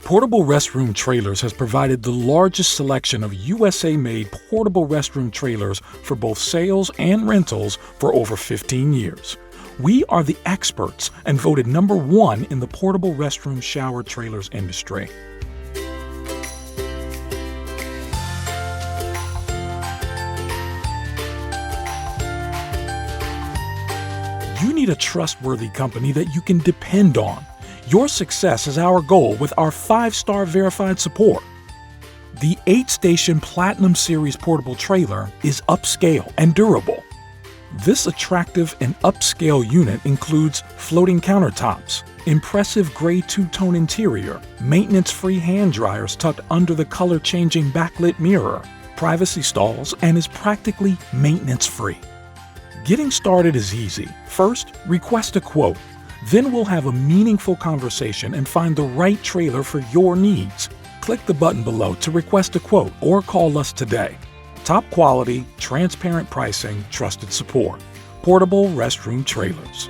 Portable Restroom Trailers has provided the largest selection of USA-made portable restroom trailers for both sales and rentals for over 15 years. We are the experts and voted #1 in the portable restroom shower trailers industry. You need a trustworthy company that you can depend on. Your success is our goal with our 5-star verified support. The 8-station Platinum Series portable trailer is upscale and durable. This attractive and upscale unit includes floating countertops, impressive gray two-tone interior, maintenance-free hand dryers tucked under the color-changing backlit mirror, privacy stalls, and is practically maintenance-free. Getting started is easy. First, request a quote. Then we'll have a meaningful conversation and find the right trailer for your needs. Click the button below to request a quote or call us today. Top quality, transparent pricing, trusted support. Portable Restroom Trailers.